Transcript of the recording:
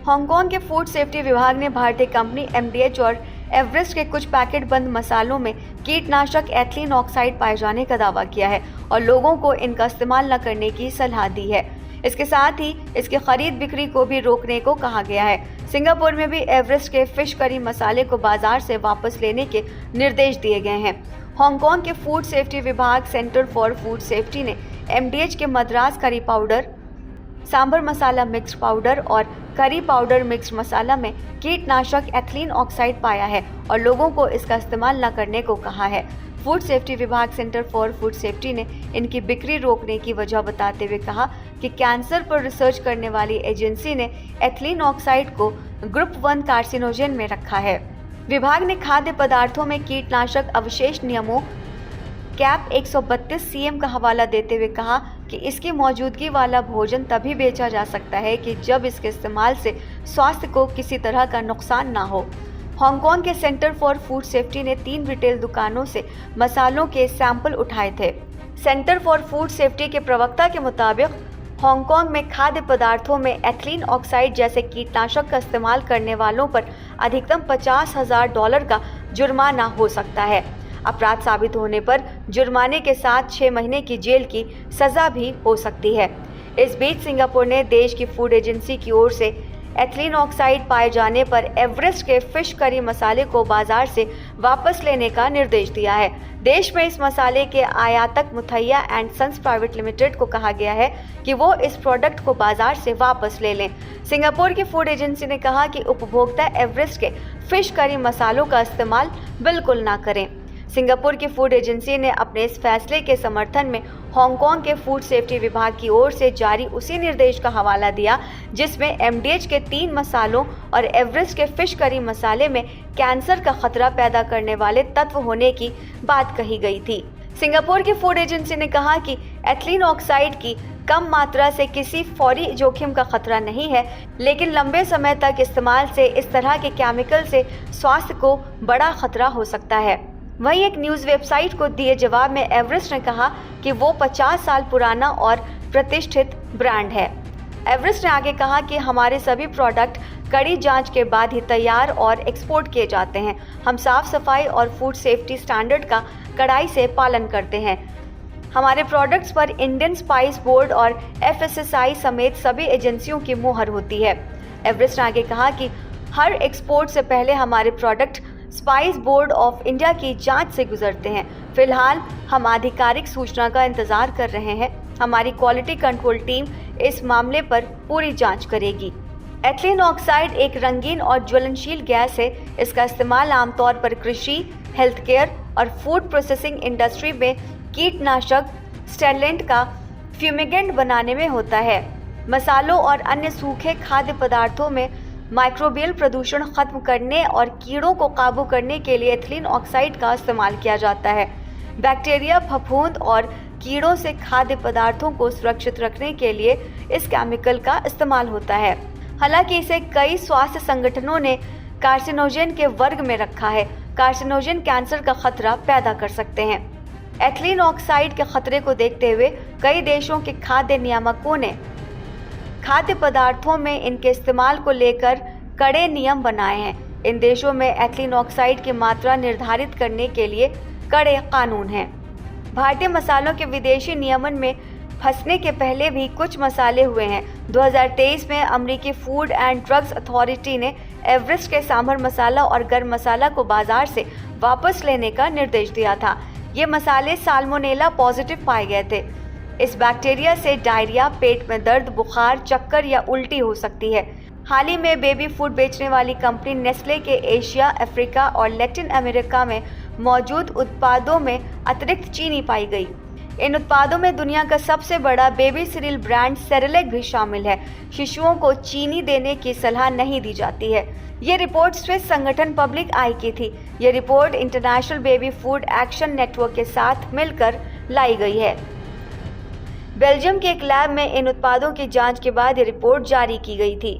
Hong Kong के food safety विभाग ने भारतीय कंपनी एमडीएच और एवरेस्ट के कुछ पैकेट बंद मसालों में कीटनाशक एथिलीन ऑक्साइड पाए जाने का दावा किया है और लोगों को इनका इस्तेमाल न करने की सलाह दी है। इसके साथ ही इसकी खरीद बिक्री को भी रोकने को कहा गया है। सिंगापुर में भी एवरेस्ट के फिश करी मसाले को बाजार से वापस लेने के निर्देश दिए गए हैं। हांगकांग के फूड सेफ्टी विभाग सेंटर फॉर फूड सेफ्टी ने एमडीएच के Madras curry powder, sambar masala mix powder और करी पाउडर मिक्स मसाला में कीटनाशक एथिलीन ऑक्साइड पाया है और लोगों को इसका इस्तेमाल न करने को कहा है। फूड सेफ्टी विभाग सेंटर फॉर फूड सेफ्टी ने इनकी बिक्री रोकने की वजह बताते हुए कहा कि कैंसर पर रिसर्च करने वाली एजेंसी ने एथिलीन ऑक्साइड को ग्रुप 1 कार्सिनोजेन में रखा है। विभाग ने खाद्य पदार्थों में कीटनाशक अवशेष नियमों कैप 132 सीएम का हवाला देते हुए कहा कि इसकी मौजूदगी वाला भोजन तभी बेचा जा सकता है कि जब इसके इस्तेमाल से स्वास्थ्य को किसी तरह का नुकसान ना हो। हांगकांग के सेंटर फॉर फूड सेफ्टी ने 3 रिटेल दुकानों से मसालों के सैंपल उठाए थे। सेंटर फॉर फूड सेफ्टी के प्रवक्ता के मुताबिक हांगकांग में खाद्य पदार्थों में एथिलीन ऑक्साइड जैसे कीटनाशक का इस्तेमाल करने वालों पर अधिकतम $50,000 का जुर्माना हो सकता है। अपराध साबित होने पर जुर्माने के साथ 6 महीने की जेल की सजा भी हो सकती है। इस बीच सिंगापुर ने देश की फूड एजेंसी की ओर से एथिलीन ऑक्साइड पाए जाने पर एवरेस्ट के फिश करी मसाले को बाजार से वापस लेने का निर्देश दिया है। देश में इस मसाले के आयातक Muthiah and sons private limited को कहा गया है कि वो इस प्रोडक्ट को बाजार से वापस ले लें। सिंगापुर की फूड एजेंसी ने कहा कि उपभोक्ता एवरेस्ट के फिश करी मसालों का इस्तेमाल बिल्कुल ना करें। सिंगापुर की फूड एजेंसी ने अपने इस फैसले के समर्थन में हांगकांग के फूड सेफ्टी विभाग की ओर से जारी उसी निर्देश का हवाला दिया जिसमें एमडीएच के 3 मसालों और एवरेस्ट के फिश करी मसाले में कैंसर का खतरा पैदा करने वाले तत्व होने की बात कही गई थी। सिंगापुर की फूड एजेंसी ने कहा कि एथिलीन ऑक्साइड की कम मात्रा से किसी फौरी जोखिम का खतरा नहीं है, लेकिन लंबे समय तक इस्तेमाल से इस तरह के केमिकल से स्वास्थ्य को बड़ा खतरा हो सकता है। वहीं एक न्यूज़ वेबसाइट को दिए जवाब में एवरेस्ट ने कहा कि वो 50 साल पुराना और प्रतिष्ठित ब्रांड है। एवरेस्ट ने आगे कहा कि हमारे सभी प्रोडक्ट कड़ी जांच के बाद ही तैयार और एक्सपोर्ट किए जाते हैं। हम साफ सफाई और फूड सेफ्टी स्टैंडर्ड का कड़ाई से पालन करते हैं। हमारे प्रोडक्ट्स पर इंडियन स्पाइस बोर्ड और एफएसएसआई समेत सभी एजेंसियों की मुहर होती है। एवरेस्ट ने आगे कहा कि हर एक्सपोर्ट से पहले हमारे product spice board of India की जांच से गुजरते हैं। फिलहाल हम आधिकारिक सूचना का इंतजार कर रहे हैं। हमारी क्वालिटी कंट्रोल टीम इस मामले पर पूरी जांच करेगी। एथिलीन ऑक्साइड एक रंगीन और ज्वलनशील गैस है। इसका इस्तेमाल आमतौर पर कृषि, हेल्थ केयर और फूड प्रोसेसिंग इंडस्ट्री में कीटनाशक स्टेरलेंट का फ्यूमिगेंट बनाने में होता है। मसालों और अन्य सूखे खाद्य पदार्थों में माइक्रोबियल प्रदूषण खत्म करने और कीड़ों को काबू करने के लिए एथिलीन ऑक्साइड का इस्तेमाल किया जाता है। बैक्टीरिया, फफूंद और कीड़ों से खाद्य पदार्थों को सुरक्षित रखने के लिए इस केमिकल का इस्तेमाल होता है। हालांकि इसे कई स्वास्थ्य संगठनों ने कार्सिनोजेन के वर्ग में रखा है। कार्सिनोजेन कैंसर का खतरा पैदा कर सकते हैं। एथिलीन ऑक्साइड के खतरे को देखते हुए कई देशों के खाद्य नियामकों ने खाद्य पदार्थों में इनके इस्तेमाल को लेकर कड़े नियम बनाए हैं। इन देशों में एथिलीन ऑक्साइड की मात्रा निर्धारित करने के लिए कड़े कानून हैं। भारतीय मसालों के विदेशी नियमन में फंसने के पहले भी कुछ मसाले हुए हैं। 2023 में अमेरिकी फूड एंड ड्रग्स अथॉरिटी ने एवरेस्ट के सांभर मसाला और गरम मसाला को बाजार से वापस लेने का निर्देश दिया था। ये मसाले साल्मोनेला पॉजिटिव पाए गए थे। इस बैक्टीरिया से डायरिया, पेट में दर्द, बुखार, चक्कर या उल्टी हो सकती है। हाल ही में बेबी फूड बेचने वाली कंपनी नेस्ले के एशिया, अफ्रीका और लैटिन अमेरिका में मौजूद उत्पादों में अतिरिक्त चीनी पाई गई। इन उत्पादों में दुनिया का सबसे बड़ा बेबी सीरियल ब्रांड सेरेलैक भी शामिल है। शिशुओं को चीनी देने की सलाह नहीं दी जाती है। ये रिपोर्ट स्विस संगठन पब्लिक आई की थी। ये report international baby food action network के साथ मिलकर लाई गई है। बेल्जियम के एक लैब में इन उत्पादों की जांच के बाद ये रिपोर्ट जारी की गई थी।